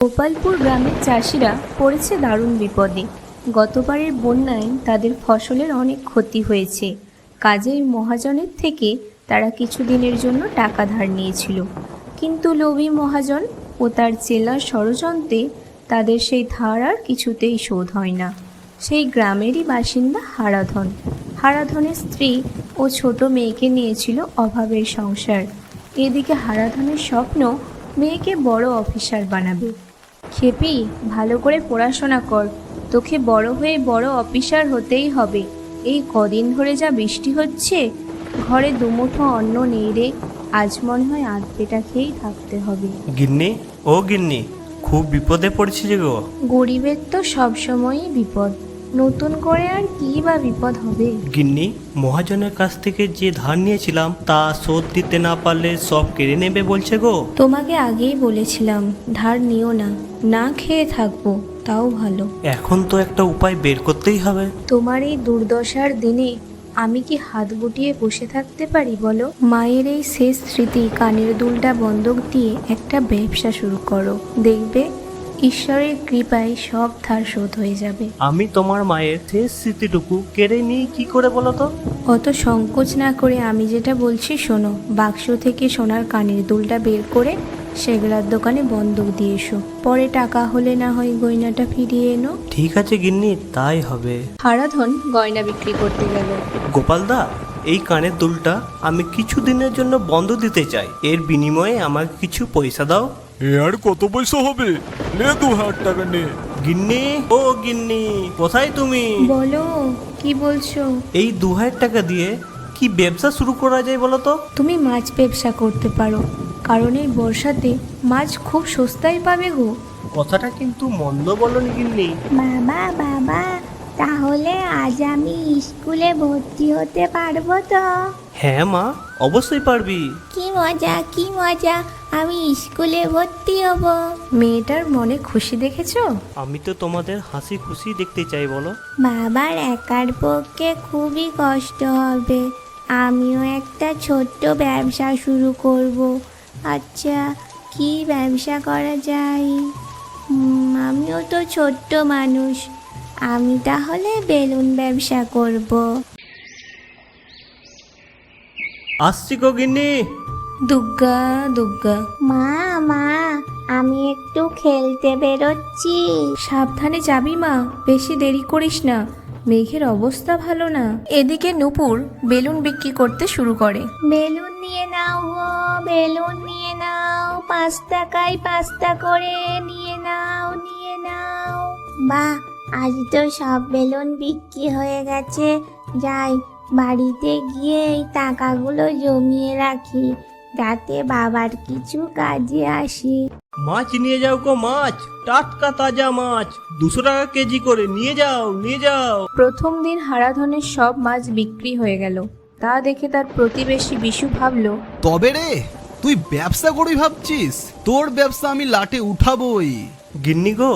গোপালপুর গ্রামের চাষিরা পড়েছে দারুণ বিপদে। গতবারের বন্যায় তাদের ফসলের অনেক ক্ষতি হয়েছে। কাজের মহাজনের থেকে তারা কিছুদিনের জন্য টাকা ধার নিয়েছিল, কিন্তু লোভী মহাজন ও তার চেলার ষড়যন্ত্রে তাদের সেই ধার আর কিছুতেই শোধ হয় না। সেই গ্রামেরই বাসিন্দা হারাধন। হারাধনের স্ত্রী ও ছোট মেয়েকে নিয়েছিল অভাবের সংসার। এদিকে হারাধনের স্বপ্ন মেয়েকে বড় অফিসার বানাবে। খেপি, ভালো করে পড়াশোনা কর, তোকে বড় হয়ে বড় অফিসার হতেই হবে। এই কদিন ধরে যা বৃষ্টি হচ্ছে, ঘরে দুমুঠো অন্ন নেই রে। আজ মনে হয় আধ পেটা খেয়েই থাকতে হবে। গিন্নি, ও গিন্নি, খুব বিপদে পড়েছি যে গো। গরিবের তো সবসময়ই বিপদ, নতুন করে আর কি বা বিপদ হবে? গিন্নি, মহাজনের কাছ থেকে যে ধার নিয়েছিলাম তা শোধ দিতে না পারলে সব কেড়ে নেবে বলছে গো। তোমাকে আগেই বলেছিলাম ধার নিও না, না খেয়ে থাকবো তাও ভালো। এখন তো একটা উপায় বের করতেই হবে। তোমার এই দুর্দশার দিনে আমি কি হাত গুটিয়ে বসে থাকতে পারি বলো? মায়ের এই শেষ স্মৃতি কানের দুলটা বন্ধক দিয়ে একটা ব্যবসা শুরু করো, দেখবে ঈশ্বরের কৃপায় সব ধার শোধ হয়ে যাবে। আমি তোমার মায়ের শেষ স্মৃতিটুকু কেড়ে নিই কি করে বলো তো? অত সংকোচ না করে আমি যেটা বলছি শোনো। বাক্স থেকে সোনার কানের দুলটা বের করে সেগুলার দোকানে বন্ধক দিয়ে এসো। পরে টাকা হলে না হয় গয়নাটা ফিরিয়ে এনো। ঠিক আছে গিন্নি, তাই হবে। হারাধন গয়না বিক্রি করতে গেল। গোপালদা, এই কানের দুলটা আমি কিছু দিনের জন্য বন্ধ দিতে চাই। এর বিনিময়ে আমাকে কিছু পয়সা দাও। এ আর কত পয়সা হবে? নে 2000 টাকা নে। গিন্নি, ও গিন্নি, কোথায় তুমি? বলো, কি বলছো? এই 2000 টাকা দিয়ে কি ব্যবসা শুরু করা যায় বলো তো? তুমি মাছ ব্যবসা করতে পারো, কারণ এই বর্ষাতে মাছ খুব সস্তায় পাবে গো। কথাটা কিন্তু মন্দ বলনি গিন্নি। বাবা বাবা, তাহলে আজ আমি স্কুলে ভর্তি হতে পারবো তো? হ্যাঁ মা, অবশ্যই পারবি। কি মজা কি মজা, আমি স্কুলে ভর্তি হব। মেয়েটার মনে খুশি দেখেছো? আমি তো তোমাদের হাসি খুশি দেখতে চাই বলো। বাবার একার পক্ষে খুবই কষ্ট হবে, আমিও একটা ছোট্ট ব্যবসা শুরু করব। আচ্ছা, কি ব্যবসা করা যায়? আমিও তো ছোট্ট মানুষ, আমি তাহলে বেলুন ব্যবসা করব। আসছি গো গিন্নি। দুগ্গা দুগ্গা। মা মা, আমি একটু খেলতে বেরোচ্ছি। সাবধানে যাবি মা, বেশি দেরি করিস না, মেঘের অবস্থা ভালো না। এদিকে নূপুর বেলুন বিক্রি করতে শুরু করে। বেলুন নিয়ে নাও গো, বেলুন নিয়ে নাও, 5 টাকায় 5টা করে নিয়ে নাও নিয়ে নাও। বাহ, আজ তো সব বেলুন বিক্রি হয়ে গেছে। যাই, বাড়িতে গিয়ে এই টাকাগুলো জমিয়ে রাখি, যাতে বাবার কিছু কাজে আসে। মাছ নিয়ে যাও গো, মাছ, টাটকা তাজা মাছ, 200 টাকা কেজি করে নিয়ে যাও নিয়ে যাও। প্রথম দিন হারাধনের সব মাছ বিক্রি হয়ে গেল। তা দেখে তার প্রতিবেশী বিশু ভাবলো, তবে রে, তুই ব্যবসা করবি ভাবছিস? তোর ব্যবসা আমি লাটে উঠাবই। গিন্নি গো,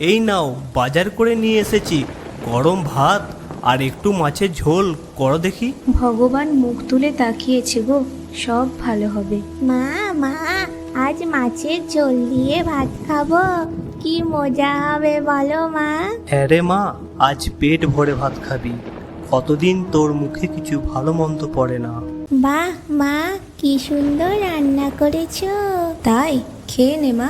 এই নাও, বাজার করে নিয়ে এসেছি গরম ভাত আর একটু মাছের ঝোল করো দেখি। ভগবান মুখ তুলে তাকিয়েছে গো, সব ভালো হবে। মা মা, আজ মাছের ঝোল দিয়ে ভাত খাবো, কি মজা হবে বলো মা? হ্যাঁ রে মা, আজ পেট ভরে ভাত খাবি। কতদিন তোর মুখে কিছু ভালো মন্দ পড়ে না। বাহ মা, কি সুন্দর রান্না করেছো। তাই খেয়ে নে মা।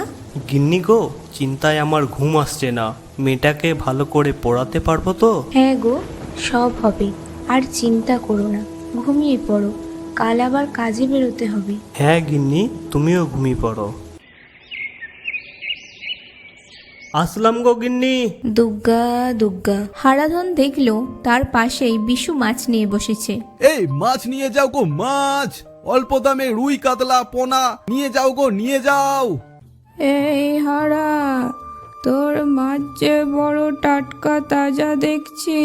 গিন্নি গো, চিন্তায় আমার ঘুম আসছে না। মেয়েটাকে ভালো করে পড়াতে পারবো তো? হ্যাঁ গো, সব হবে, আর চিন্তা করো না, ঘুমিয়ে পড়ো, কাল আবার কাজে বেরোতে হবে। হ্যাঁ গিন্নি, তুমিও ঘুমিয়ে পড়ো। আসলাম গো গিন্নি। দুগ্গা দুগ্গা। হারাধন দেখলো তার পাশেই বিশু মাছ নিয়ে বসেছে। এই মাছ নিয়ে যাও গো, মাছ অল্প দামে রুই কাতলা পোনা নিয়ে যাও গো, নিয়ে যাও। এই হারা, তোর মাছ যে বড় টাটকা তাজা দেখছি,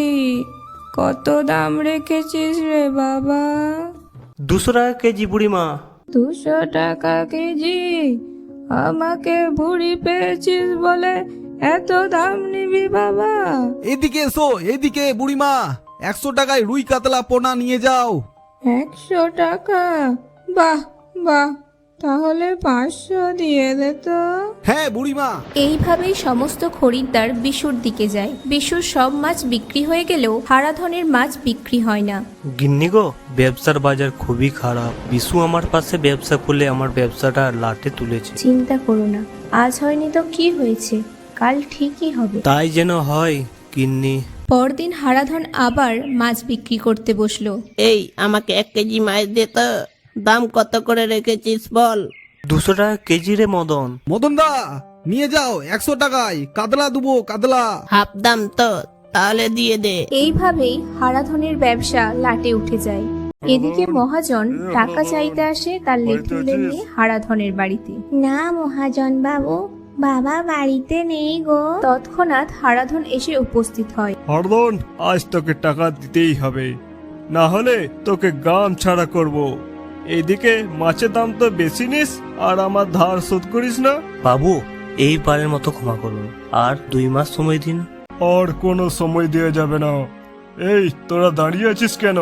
কত দাম রেখেছিস রে বাবা? 200 টাকা কেজি বুড়িমা। 200 টাকা কেজি? আমাকে বুড়ি পেয়েছিস বলে এত দাম নিবি বাবা? এদিকে এসো, এদিকে বুড়িমা, 100 টাকায় রুই কাতলা পোনা নিয়ে যাও। 100 টাকা? বাহ বাহ, তাহলে 500 দিয়ে দে তো। হ্যাঁ বুড়িমা। এইভাবেই সমস্ত খরিদ্দার বিশুর দিকে যায়। বিশুর সব মাছ বিক্রি হয়ে গেলেও হারাধনের মাছ বিক্রি হয় না। গিন্নি গো, ব্যবসার বাজার খুবই খারাপ। বিশু আমার পাশে ব্যবসা করলে আমার ব্যবসাটা লাটে তুলেছে। চিন্তা করো না, আজ হয়নি তো কি হয়েছে, কাল ঠিকই হবে। তাই যেন হয় গিন্নি। পরদিন হারাধন আবার মাছ বিক্রি করতে বসলো। এই আমাকে 1 কেজি মাছ দে তো। দাম কত করে রেখেছিস বল? 200 টাকা কেজি রে মদন। মদন দা, নিয়ে যাও 100 টাকায় কাতলা দেবো, কাতলা। হাফ দাম তো, তাহলে দিয়ে দে। এইভাবেই হারাধনের ব্যবসা লাটে উঠে যায়। এদিকে মহাজন টাকা চাইতে আসে তার লেটুলের নিয়ে হারাধনের বাড়িতে। না মহাজন বাবু, বাবা বাড়িতে নেই গো। তৎক্ষণাৎ হারাধন এসে উপস্থিত হয়। হরদন, আজ তোকে টাকা দিতেই হবে, না হলে তোকে গ্রাম ছাড়া করব। এদিকে মাছের দাম তো বেশি নিস, আর আমার ধার শোধ করিস না। বাবু, এইবারের মতো ক্ষমা করুন, আর 2 মাস সময় দিন। আর কোনো সময় দেওয়া যাবে না। এই তোরা দাঁড়িয়ে আছিস কেন?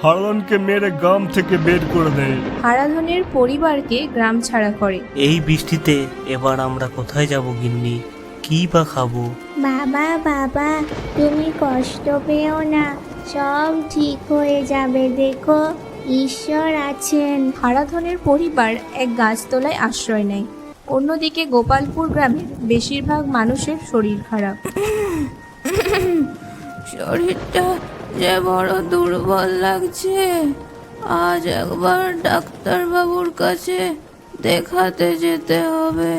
হারদনকে মেরে গ্রাম থেকে বের করে দে। হারাধনের পরিবারকে গ্রাম ছাড়া করে। এই বৃষ্টিতে এবার আমরা কোথায় যাব গিন্নি? কি বা খাবো? বাবা বাবা, তুমি কষ্ট পেও না, সব ঠিক হয়ে যাবে। দেখো, ঈশ্বর আছেন। হারাধনের পরিবার এক গাছতলায় আশ্রয় নেয়। অন্যদিকে গোপালপুর গ্রামের বেশিরভাগ মানুষের শরীর খারাপ। শরীরটা যে বড় দুর্বল লাগছে, আজ একবার ডাক্তারবাবুর কাছে দেখাতে যেতে হবে।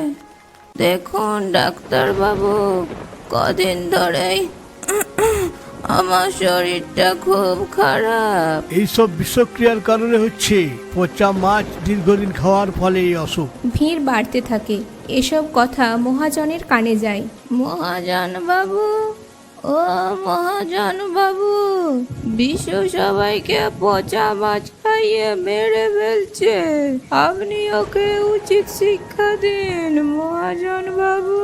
দেখুন ডাক্তারবাবু, কদিন ধরেই আমার শরীরটা খুব খারাপ। এইসব বিষক্রিয়ার কারণে হচ্ছে। পচা মাছ দীর্ঘদিন খাওয়ার ফলে এই অসুখ। ভিড় বাড়তে থাকে। এসব কথা মহাজনের কানে যায়। মহাজন বাবু, ও মহাজন বাবু, বিশু সবাইকে পচা মাছ খাইয়ে মেরে ফেলছে। আপনি ওকে উচিত শিক্ষা দিন মহাজন বাবু।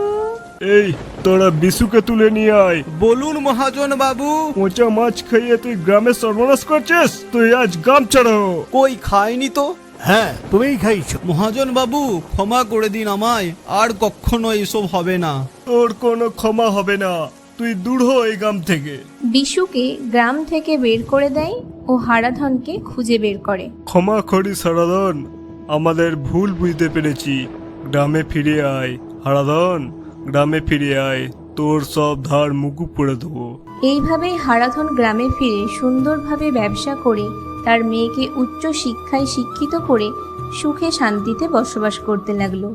এই তোরা বিশুকে তুলে নিয়ে আয়। বলুন মহাজন বাবু। পচা মাছ খাইয়ে তুই গ্রামে সর্বনাশ করছিস, তুই আজ গ্রাম ছাড়ো। কই খাইনি তো। হ্যাঁ, তুমিই খাইছো। মহাজন বাবু, ক্ষমা করে দিন আমায়, আর কখনো এসব হবে না। তোর কোনো ক্ষমা হবে না, তুই দূর হ এই গ্রাম থেকে। বিশুকে গ্রাম থেকে বের করে দেয় ও হারাধনকে খুঁজে বের করে। ক্ষমা করিস হারাধন, আমাদের ভুল বুঝতে পেরেছি। গ্রামে ফিরে আয় হারাধন, গ্রামে ফিরে আয়, তোর সব ধার মুকুব করে দেবো। এইভাবেই হারাধন গ্রামে ফিরে সুন্দরভাবে ব্যবসা করে তার মেয়েকে উচ্চ শিক্ষায় শিক্ষিত করে সুখে শান্তিতে বসবাস করতে লাগলো।